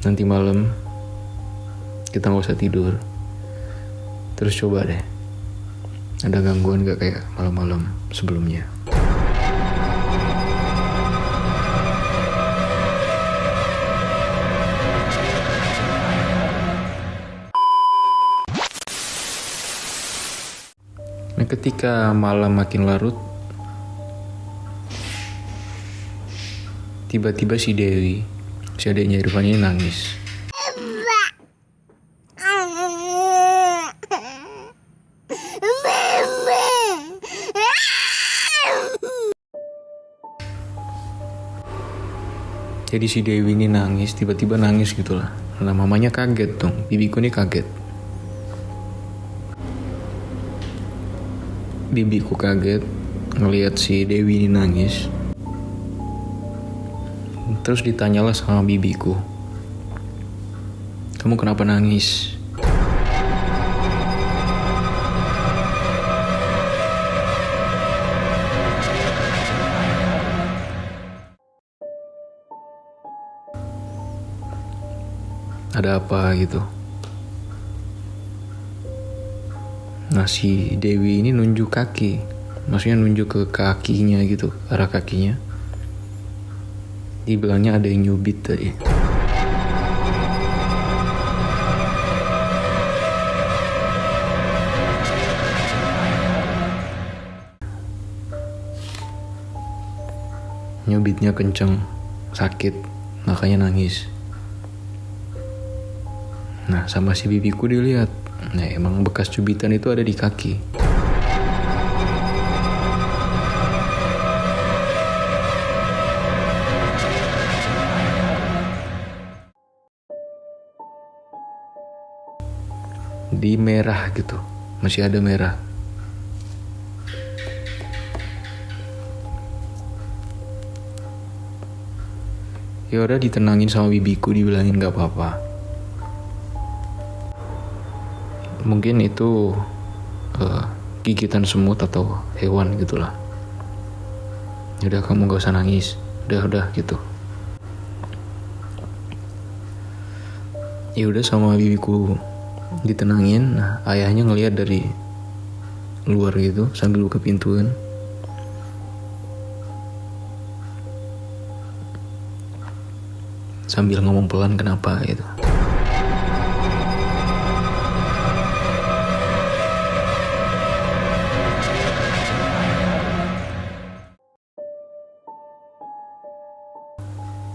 nanti malam kita nggak usah tidur. Terus coba deh, ada gangguan gak kayak malam-malam sebelumnya? Nah, ketika malam makin larut, tiba-tiba si Dewi, si adiknya Irfan ini nangis. Jadi si Dewi ini nangis, tiba-tiba nangis gitulah. Nah, mamanya kaget dong, bibiku ini kaget. Bibiku kaget ngelihat si Dewi ini nangis. Terus ditanyalah sama bibiku, "Kamu kenapa nangis?" Ada apa gitu. Nah, si Dewi ini nunjuk kaki, maksudnya nunjuk ke kakinya gitu, arah kakinya. Dibilangnya ada yang nyubit tadi. Nyubitnya kenceng, sakit, makanya nangis. Nah, sama si bibiku dilihat. Nah, emang bekas cubitan itu ada di kaki. Di merah gitu, masih ada merah. Ya udah, ditenangin sama bibiku, dibilangin gak apa-apa. Mungkin itu gigitan semut atau hewan gitulah. Udah, kamu gak usah nangis. Udah gitu. Ya udah, sama bibiku ditenangin. Nah, ayahnya ngelihat dari luar gitu sambil buka pintu kan. Sambil ngomong pelan, "Kenapa?" gitu.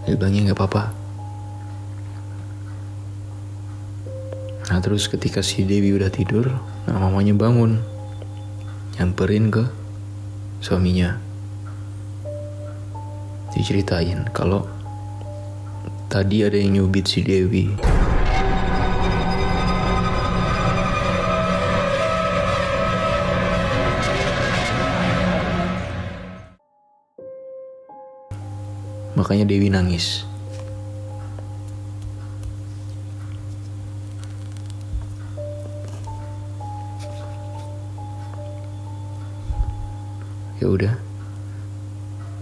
Dia bilangnya gak apa-apa. Nah, terus ketika si Dewi udah tidur, nah mamanya bangun, nyamperin ke suaminya, diceritain kalau tadi ada yang nyubit si Dewi. Makanya Dewi nangis. Ya udah,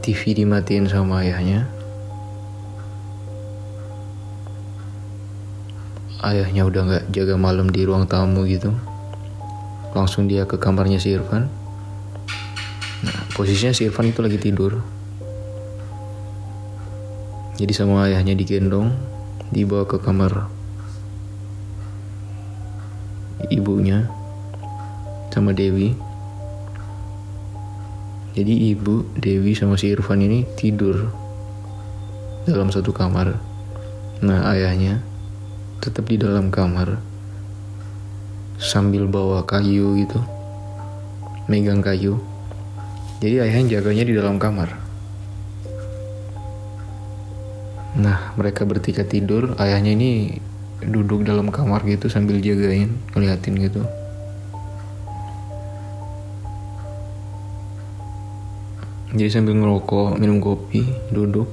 TV dimatiin sama ayahnya. Ayahnya udah gak jaga malam di ruang tamu gitu, langsung dia ke kamarnya si Irfan. Nah, posisinya si Irfan itu lagi tidur. Jadi sama ayahnya digendong, dibawa ke kamar ibunya sama Dewi. Jadi ibu, Dewi sama si Irfan ini tidur dalam satu kamar. Nah, ayahnya tetap di dalam kamar sambil bawa kayu gitu, megang kayu. Jadi ayahnya jaganya di dalam kamar. Nah, mereka bertiga tidur, ayahnya ini duduk dalam kamar gitu sambil jagain, ngeliatin gitu. Jadi sambil ngerokok, minum kopi, duduk.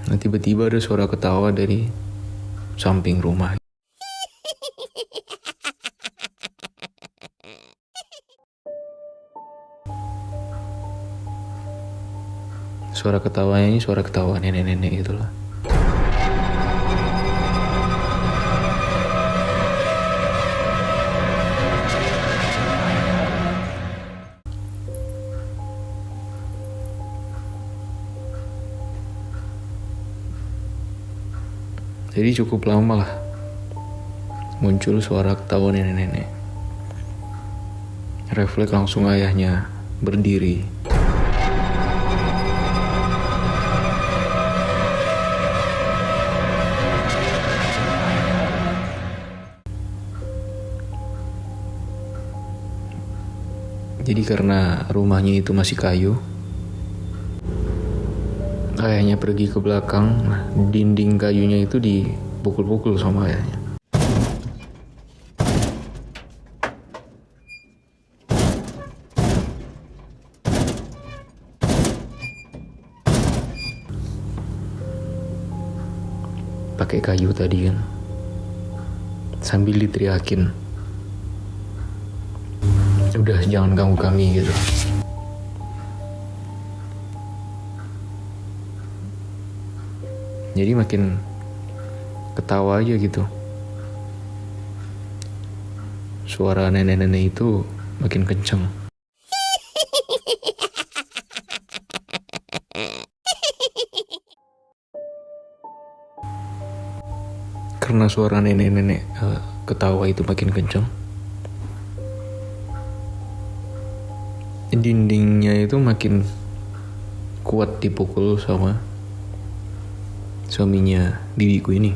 Nah, tiba-tiba ada suara ketawa dari samping rumah. suara ketawanya ini suara ketawa nenek-nenek gitu lah. Jadi cukup lama lah muncul suara ketawa nenek-nenek. Refleks langsung ayahnya berdiri. Jadi karena rumahnya itu masih kayu, ayahnya pergi ke belakang, dinding kayunya itu dipukul-pukul sama ayahnya. Pakai kayu tadi kan, sambil diteriakin, udah jangan ganggu kami gitu. Jadi makin ketawa aja gitu. Suara nenek-nenek itu makin kenceng. Karena suara nenek-nenek ketawa itu makin kenceng, dindingnya itu makin kuat dipukul sama suaminya bibiku ini.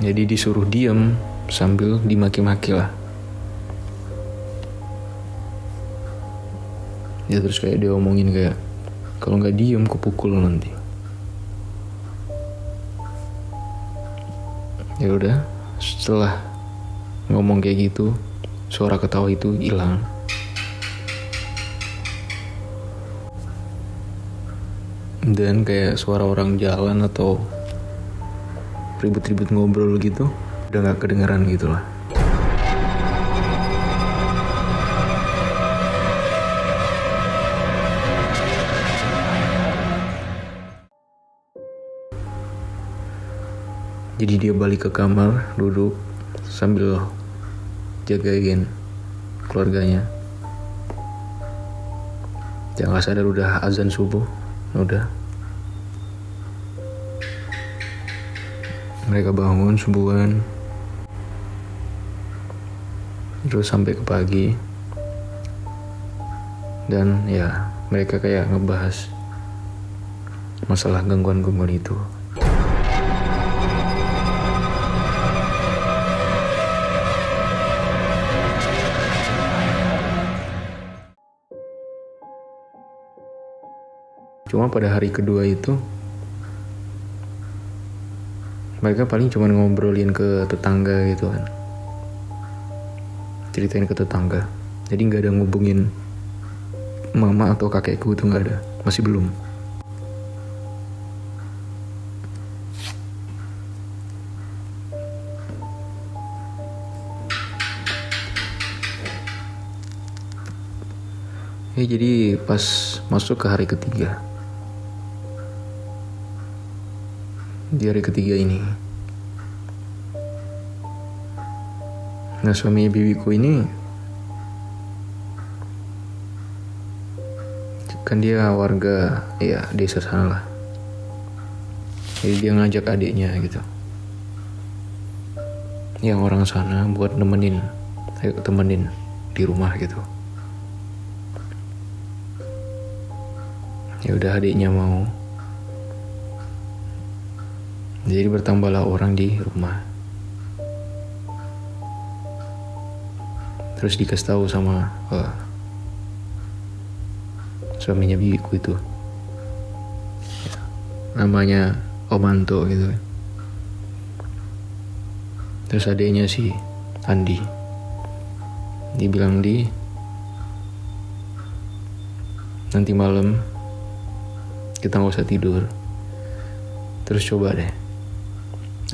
Jadi disuruh diam sambil dimaki-maki lah. Ya terus kayak dia omongin kayak, kalau nggak diem kupukul nanti. Ya udah, setelah ngomong kayak gitu, suara ketawa itu hilang. Dan kayak suara orang jalan atau ribut-ribut ngobrol gitu udah nggak kedengeran gitu lah. Jadi dia balik ke kamar, duduk sambil jagain keluarganya. Jangan sadar udah azan subuh, udah. Mereka bangun subuhan, terus sampai ke pagi, dan ya mereka kayak ngebahas masalah gangguan-gangguan itu. Cuma pada hari kedua itu mereka paling cuma ngobrolin ke tetangga gitu kan, ceritain ke tetangga. Jadi nggak ada ngubungin mama atau kakekku, itu nggak ada, masih belum. Ya jadi pas masuk ke hari ketiga, di hari ketiga ini, nah suaminya bibiku ini kan dia warga ya desa sana lah. Jadi dia ngajak adiknya gitu, yang orang sana, buat temenin di rumah gitu. Ya udah adiknya mau. Jadi bertambahlah orang di rumah. Terus dikasih tahu sama suaminya bibiku itu, namanya Om Anto gitu. Terus adiknya si Andi, dibilang nanti malam kita nggak usah tidur, Terus coba deh,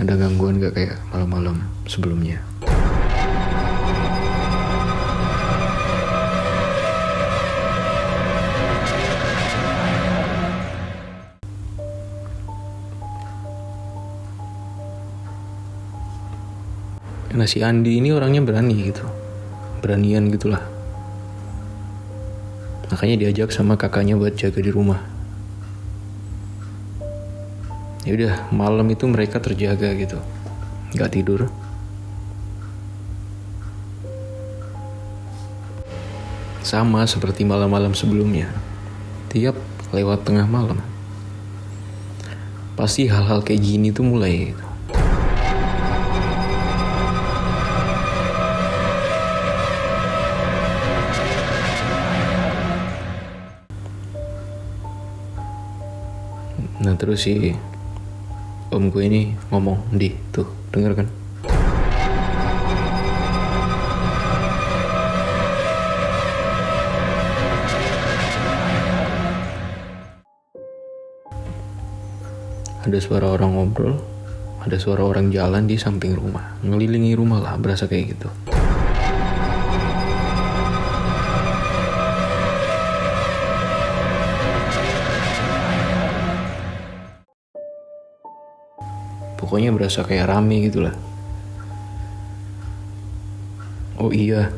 ada gangguan gak kayak malam-malam sebelumnya? Nah si Andi ini orangnya berani gitu, beranian gitulah. Makanya diajak sama kakaknya buat jaga di rumah. Ya udah, malam itu mereka terjaga gitu, nggak tidur. Sama seperti malam-malam sebelumnya, tiap lewat tengah malam, pasti hal-hal kayak gini tuh mulai gitu. Nah terus si om gue ini ngomong, "Di, tuh denger kan?" Ada suara orang ngobrol, ada suara orang jalan di samping rumah, ngelilingi rumah lah, berasa kayak gitu. Pokoknya berasa kayak rame gitu lah. Oh iya,